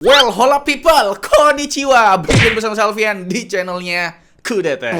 Well, hola people, konnichiwa. Bikin bersama Salvian di channelnya Kudeta.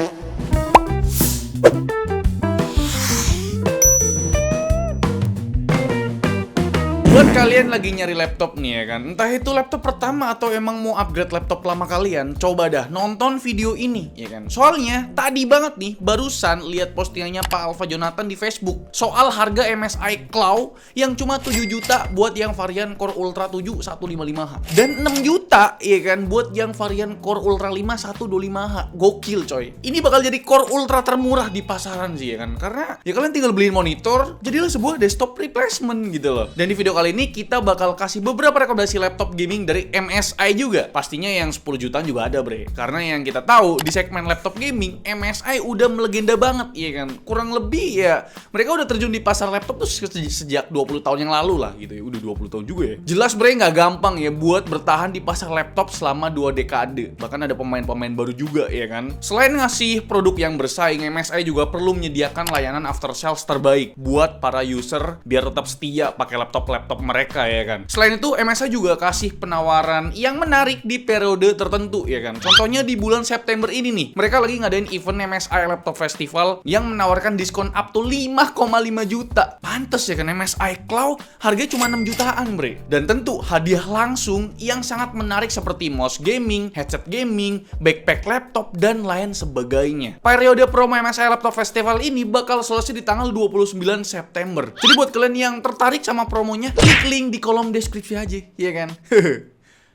Buat kalian lagi nyari laptop nih ya kan, entah itu laptop pertama atau emang mau upgrade laptop lama kalian, coba dah nonton video ini ya kan. Soalnya tadi banget nih barusan lihat postingannya Pak Alfa Jonathan di Facebook soal harga MSI Claw yang cuma 7 juta buat yang varian Core Ultra 7 155H dan 6 juta ya kan buat yang varian Core Ultra 5 125H. Gokil coy. Ini bakal jadi Core Ultra termurah di pasaran sih ya kan. Karena ya kalian tinggal beliin monitor, jadilah sebuah desktop replacement gitu loh. Dan di video kali ini kita bakal kasih beberapa rekomendasi laptop gaming dari MSI juga. Pastinya yang 10 jutaan juga ada bre. Karena yang kita tahu di segmen laptop gaming MSI udah melegenda banget ya kan. Kurang lebih ya mereka udah terjun di pasar laptop tuh sejak 20 tahun yang lalu lah gitu ya. Udah 20 tahun juga ya. Jelas bre nggak gampang ya buat bertahan di pasar laptop selama 2 dekade. Bahkan ada pemain-pemain baru juga ya kan. Selain ngasih produk yang bersaing, MSI juga perlu menyediakan layanan after sales terbaik buat para user biar tetap setia pakai laptop mereka ya kan. Selain itu MSI juga kasih penawaran yang menarik di periode tertentu ya kan. Contohnya di bulan September ini nih, mereka lagi ngadain event MSI Laptop Festival yang menawarkan diskon up to 5,5 juta. Pantes ya kan MSI Claw harganya cuma 6 jutaan bre. Dan tentu hadiah langsung yang sangat menarik seperti mouse gaming, headset gaming, backpack laptop dan lain sebagainya. Periode promo MSI Laptop Festival ini bakal selesai di tanggal 29 September. Jadi buat kalian yang tertarik sama promonya, klik link di kolom deskripsi aja, ya kan?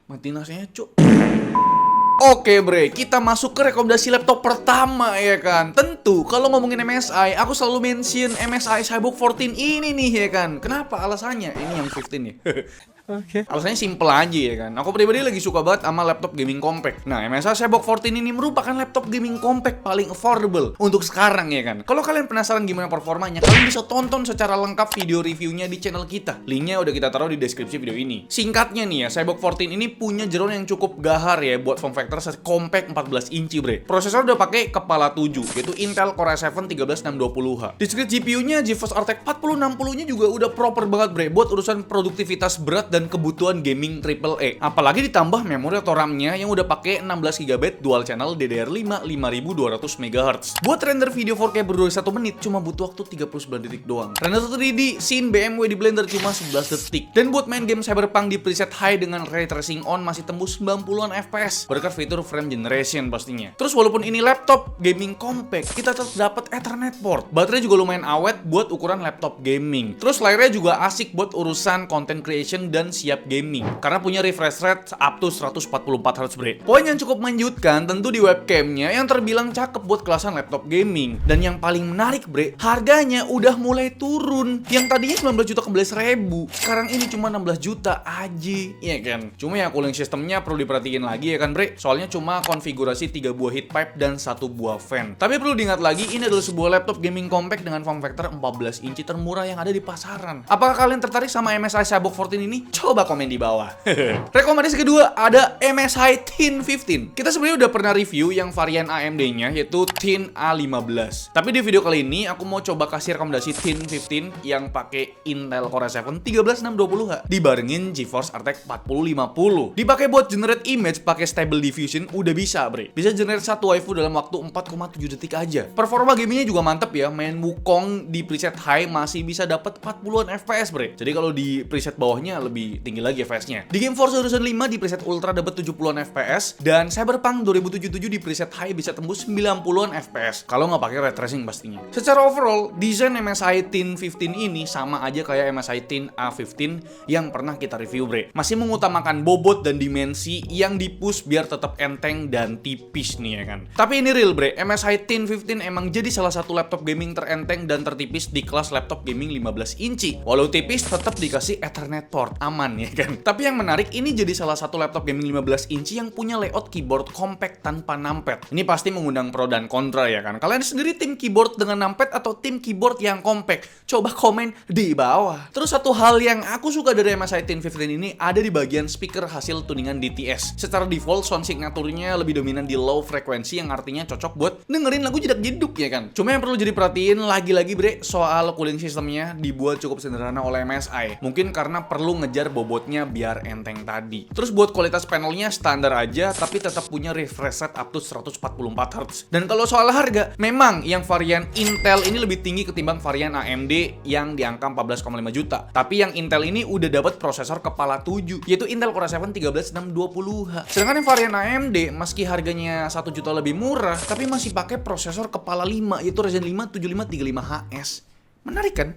Mati nasinya, cuk. Oke bre, kita masuk ke rekomendasi laptop pertama ya kan. Tentu kalau ngomongin MSI, aku selalu mention MSI Cyborg 14 ini nih ya kan. Kenapa alasannya? Ini yang 15 ya. Oke. Alasannya simple aja ya kan. Aku pribadi lagi suka banget sama laptop gaming compact. Nah, MSI Cyborg 14 ini merupakan laptop gaming compact paling affordable untuk sekarang ya kan. Kalau kalian penasaran gimana performanya, kalian bisa tonton secara lengkap video reviewnya di channel kita. Linknya udah kita taruh di deskripsi video ini. Singkatnya nih ya, Cyborg 14 ini punya jeroan yang cukup gahar ya buat form factor compact 14 inci bre. Prosesor udah pakai kepala 7, yaitu Intel Core i7 13620H. Discrete GPU-nya GeForce RTX 4060-nya juga udah proper banget bre buat urusan produktivitas berat dan kebutuhan gaming AAA. Apalagi ditambah memori atau RAM-nya yang udah pakai 16GB dual channel DDR5 5200 MHz. Buat render video 4K berdurasi 1 menit cuma butuh waktu 39 detik doang. Render 3D scene BMW di Blender cuma 11 detik. Dan buat main game Cyberpunk di preset high dengan ray tracing on masih tembus 90-an FPS berkat fitur frame generation pastinya. Terus walaupun ini laptop gaming compact, kita tetap dapat Ethernet port. Baterai juga lumayan awet buat ukuran laptop gaming. Terus layarnya juga asik buat urusan content creation dan siap gaming karena punya refresh rate up to 144Hz bre. Poin yang cukup menunjukkan tentu di webcamnya yang terbilang cakep buat kelasan laptop gaming. Dan yang paling menarik bre, harganya udah mulai turun. Yang tadinya 19 juta ke 11.000, sekarang ini cuma 16 juta aja ya kan. Cuma ya cooling sistemnya perlu diperhatiin lagi ya kan bre, soalnya cuma konfigurasi 3 buah heat pipe dan 1 buah fan. Tapi perlu diingat lagi, ini adalah sebuah laptop gaming compact dengan form factor 14 inci termurah yang ada di pasaran. Apakah kalian tertarik sama MSI Cyborg 14 ini? Coba komen di bawah. Rekomendasi kedua ada MSI Thin 15. Kita sebenarnya udah pernah review yang varian AMD-nya yaitu Thin A15. Tapi di video kali ini aku mau coba kasih rekomendasi Thin 15 yang pakai Intel Core i7 13620H dibarengin GeForce RTX 4050. Dipakai buat generate image pakai Stable Diffusion udah bisa bre. Bisa generate satu waifu dalam waktu 4,7 detik aja. Performa gamingnya juga mantep ya. Main Wukong di preset high masih bisa dapat 40-an FPS bre. Jadi kalau di preset bawahnya lebih tinggi lagi FPS-nya. Di game Forza Horizon 5 di preset Ultra dapat 70-an FPS dan Cyberpunk 2077 di preset High bisa tembus 90-an FPS kalau nggak pakai ray tracing pastinya. Secara overall, desain MSI Thin 15 ini sama aja kayak MSI Thin A15 yang pernah kita review bre. Masih mengutamakan bobot dan dimensi yang dipush biar tetap enteng dan tipis nih ya kan. Tapi ini real bre, MSI Thin 15 emang jadi salah satu laptop gaming terenteng dan tertipis di kelas laptop gaming 15 inci. Walau tipis tetap dikasih Ethernet port, aman ya kan. Tapi yang menarik, ini jadi salah satu laptop gaming 15 inci yang punya layout keyboard compact tanpa numpad. Ini pasti mengundang pro dan kontra ya kan. Kalian sendiri tim keyboard dengan numpad atau tim keyboard yang compact? Coba komen di bawah. Terus satu hal yang aku suka dari MSI Thin 15 ini ada di bagian speaker hasil tuningan DTS. Secara default sound signaturnya lebih dominan di low frequency yang artinya cocok buat dengerin lagu jedak-jeduk ya kan. Cuma yang perlu jadi perhatiin lagi-lagi bre, soal cooling sistemnya dibuat cukup sederhana oleh MSI. Mungkin karena perlu ngejar standar bobotnya biar enteng tadi. Terus buat kualitas panelnya standar aja, tapi tetap punya refresh rate up to 144 Hz. Dan kalau soal harga, memang yang varian Intel ini lebih tinggi ketimbang varian AMD yang di angka 14,5 juta. Tapi yang Intel ini udah dapat prosesor kepala 7, yaitu Intel Core i7 13620H. Sedangkan yang varian AMD meski harganya 1 juta lebih murah, tapi masih pakai prosesor kepala 5, yaitu Ryzen 5 7535HS. Menarik kan?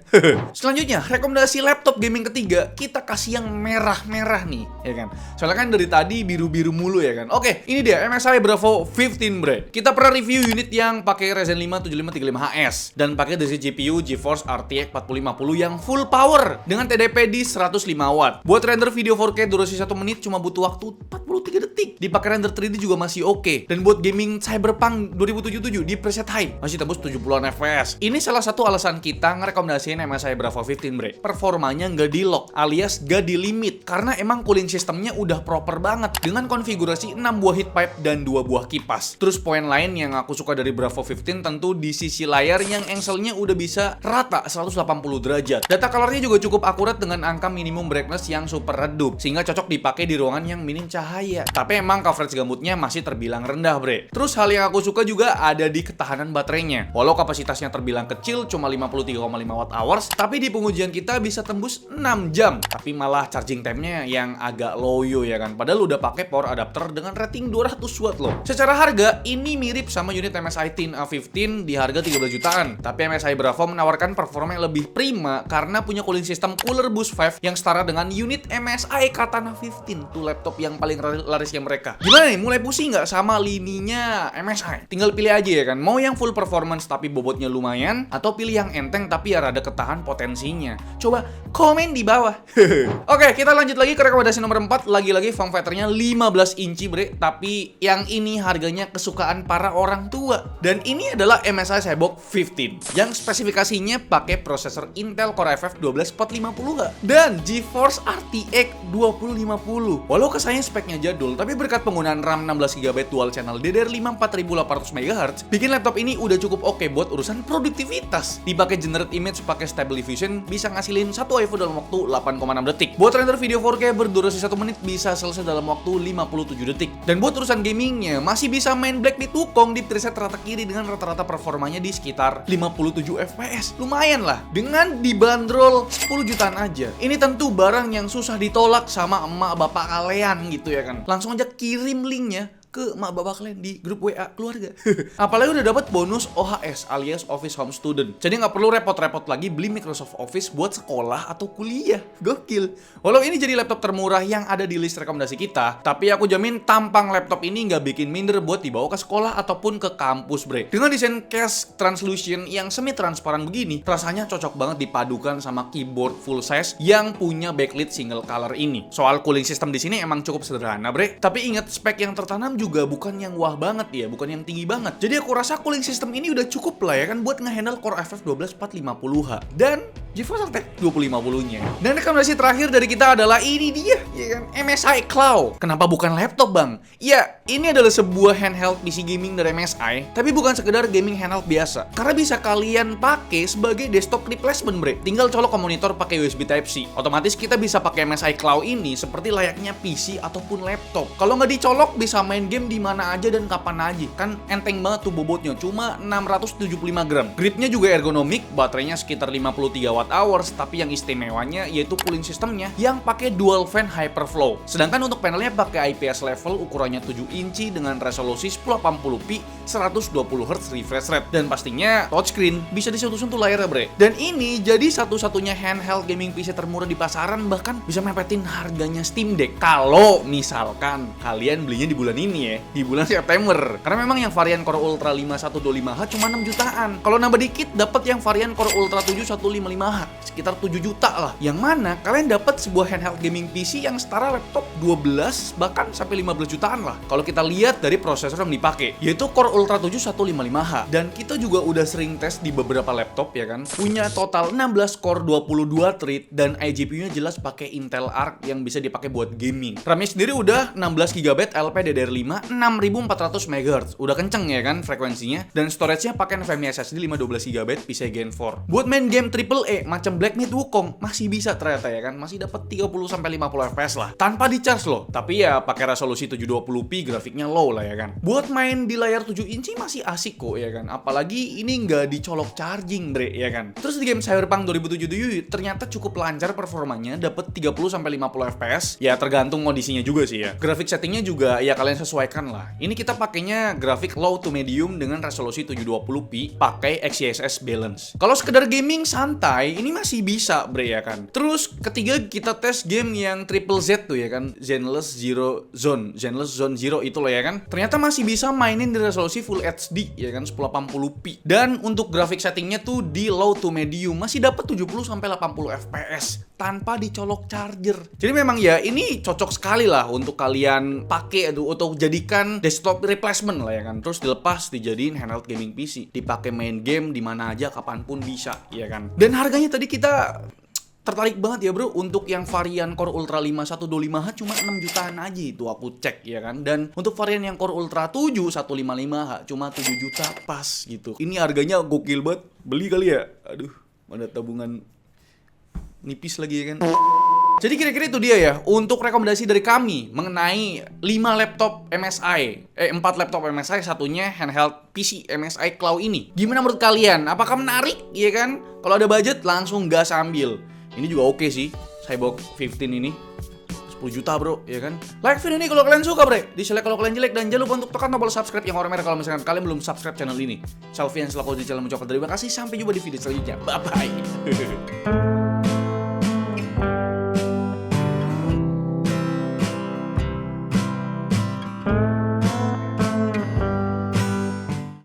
Selanjutnya, rekomendasi laptop gaming ketiga, kita kasih yang merah-merah nih, ya kan? Soalnya kan dari tadi biru-biru mulu ya kan? Oke, ini dia MSI Bravo 15 bre. Kita pernah review unit yang pakai Ryzen 5 7535HS dan pakai dari GPU GeForce RTX 4050 yang full power dengan TDP di 105 watt. Buat render video 4K durasi 1 menit cuma butuh waktu 43 detik. Dipakai render 3D juga masih oke. Dan buat gaming Cyberpunk 2077 di preset high masih tembus 70-an FPS. Ini salah satu alasan kita ngerekomendasiin MSI Bravo 15 bre. Performanya nggak di lock alias nggak di limit karena emang cooling sistemnya udah proper banget dengan konfigurasi 6 buah heat pipe dan 2 buah kipas. Terus poin lain yang aku suka dari Bravo 15 tentu di sisi layar yang angle-nya udah bisa rata 180 derajat. Data colornya juga cukup akurat dengan angka minimum brightness yang super redup sehingga cocok dipakai di ruangan yang minim cahaya. Tapi emang coverage gambutnya masih terbilang rendah bre. Terus hal yang aku suka juga ada di ketahanan baterainya. Walau kapasitasnya terbilang kecil cuma 53,5 watt hours, tapi di pengujian kita bisa tembus 6 jam. Tapi malah charging time-nya yang agak loyo ya kan. Padahal udah pakai power adapter dengan rating 200 watt loh. Secara harga ini mirip sama unit MSI Teen A15 di harga 13 jutaan. Tapi MSI Bravo menawarkan performa yang lebih prima karena punya cooling system Cooler Boost 5 yang setara dengan unit MSI Katana 15, tuh laptop yang paling larisnya mereka. Gimana nih? Mulai pusing nggak sama lininya MSI? Tinggal pilih aja ya kan. Mau yang full performance tapi bobotnya lumayan, atau pilih yang enteng tapi ya rada ketahan potensinya. Coba komen di bawah. Oke, kita lanjut lagi ke rekomendasi nomor 4. Lagi-lagi form factor-nya 15 inci bre, tapi yang ini harganya kesukaan para orang tua. Dan ini adalah MSI Cyborg 15 yang spesifikasinya pakai prosesor Intel Core i5 12450H dan GeForce RTX 2050. Walau kesannya speknya jadul, tapi berkat penggunaan RAM 16GB dual channel DDR5 4800 MHz, bikin laptop ini udah cukup oke buat urusan produktivitas. Dipakai generate image pakai Stable Diffusion bisa ngasilin satu waifu dalam waktu 8,6 detik. Buat render video 4K berdurasi 1 menit bisa selesai dalam waktu 57 detik. Dan buat urusan gamingnya masih bisa main Black Myth Wukong di preset rata kiri dengan rata-rata performanya di sekitar 57 FPS. Lumayan lah dengan dibanderol 10 jutaan aja. Ini tentu barang yang susah ditolak sama emak bapak kalian gitu ya kan. Langsung aja kirim linknya ke emak bapak kalian di grup WA keluarga. Apalagi udah dapat bonus OHS alias Office Home Student. Jadi nggak perlu repot-repot lagi beli Microsoft Office buat sekolah atau kuliah. Gokil. Walau ini jadi laptop termurah yang ada di list rekomendasi kita, tapi aku jamin tampang laptop ini nggak bikin minder buat dibawa ke sekolah ataupun ke kampus bre. Dengan desain case translucent yang semi transparan begini, rasanya cocok banget dipadukan sama keyboard full size yang punya backlit single color ini. Soal cooling system di sini emang cukup sederhana bre, tapi ingat spek yang tertanam juga bukan yang wah banget ya, bukan yang tinggi banget. Jadi aku rasa cooling system ini udah cukup lah ya kan buat ngehandle Core i5 12450H dan GeForce RTX 2050-nya. Dan rekomendasi terakhir dari kita adalah ini dia, ya kan, MSI Cloud. Kenapa bukan laptop bang? Ya, ini adalah sebuah handheld PC gaming dari MSI, tapi bukan sekedar gaming handheld biasa. Karena bisa kalian pakai sebagai desktop replacement bre. Tinggal colok ke monitor pakai USB Type-C. Otomatis kita bisa pakai MSI Cloud ini seperti layaknya PC ataupun laptop. Kalau nggak dicolok bisa main game di mana aja dan kapan aja. Kan enteng banget tuh bobotnya, cuma 675 gram. Gripnya juga ergonomik, baterainya sekitar 53 watt hours, tapi yang istimewanya yaitu cooling sistemnya yang pakai dual fan hyperflow. Sedangkan untuk panelnya pakai IPS level ukurannya 7 inci dengan resolusi 1080p 120Hz refresh rate. Dan pastinya touchscreen, bisa disentuh-sentuh layarnya bre. Dan ini jadi satu-satunya handheld gaming PC termurah di pasaran, bahkan bisa mepetin harganya Steam Deck. Kalau misalkan kalian belinya di bulan ini ya, di bulan September. Karena memang yang varian Core Ultra 5125H cuma 6 jutaan. Kalau nambah dikit dapat yang varian Core Ultra 7155H sekitar 7 juta lah. Yang mana kalian dapat sebuah handheld gaming PC yang setara laptop 12 bahkan sampai 15 jutaan lah. Kalau kita lihat dari prosesor yang dipakai, yaitu Core Ultra 7155H. Dan kita juga udah sering tes di beberapa laptop ya kan. Punya total 16 core 22 thread dan iGPU-nya jelas pakai Intel Arc yang bisa dipakai buat gaming. RAM-nya sendiri udah 16GB LPDDR5 6400 MHz. Udah kenceng ya kan frekuensinya. Dan storage-nya pakai NVMe SSD 512GB PCIe Gen 4. Buat main game AAA macam Black Myth Wukong masih bisa ternyata ya kan, masih dapat 30-50 fps lah tanpa di charge loh. Tapi ya pakai resolusi 720p, grafiknya low lah ya kan. Buat main di layar 7 inci masih asik kok ya kan, apalagi ini nggak dicolok charging bre ya kan. Terus di game Cyberpunk 2077 ternyata cukup lancar performanya, dapat 30-50 fps ya, tergantung kondisinya juga sih ya. Grafik settingnya juga ya kalian sesuaikan lah. Ini kita pakainya grafik low to medium dengan resolusi 720p, pakai XeSS balance. Kalau sekedar gaming santai ini masih bisa bre ya kan. Terus ketiga kita tes game yang Triple Z tuh ya kan, Zenless Zone Zero itu loh ya kan. Ternyata masih bisa mainin di resolusi Full HD ya kan, 1080p. Dan untuk grafik settingnya tuh di low to medium masih dapat 70-80 fps tanpa dicolok charger. Jadi memang ya ini cocok sekali lah untuk kalian pakai atau jadikan desktop replacement lah ya kan. Terus dilepas dijadiin handheld gaming PC, dipakai main game di mana aja kapanpun bisa ya kan. Dan harganya tadi kita tertarik banget ya bro, untuk yang varian Core Ultra 5 125H cuma 6 jutaan aja itu aku cek ya kan. Dan untuk varian yang Core Ultra 7 155H cuma 7 juta pas gitu. Ini harganya gokil banget, beli kali ya. Aduh, mana tabungan nipis lagi ya kan. Jadi kira-kira itu dia ya untuk rekomendasi dari kami mengenai 5 laptop MSI, 4 laptop MSI, satunya handheld PC MSI Claw ini. Gimana menurut kalian? Apakah menarik? Iya kan? Kalau ada budget langsung gas ambil. Ini juga oke sih, Cyborg 15 ini 10 juta bro, ya kan? Like video ini kalau kalian suka bre, dislike kalau kalian jelek, dan jangan lupa untuk tekan tombol subscribe yang warna merah kalau misalkan kalian belum subscribe channel ini. Selfie yang selaku di channel mengucapkan terima kasih, sampai jumpa di video selanjutnya, bye bye.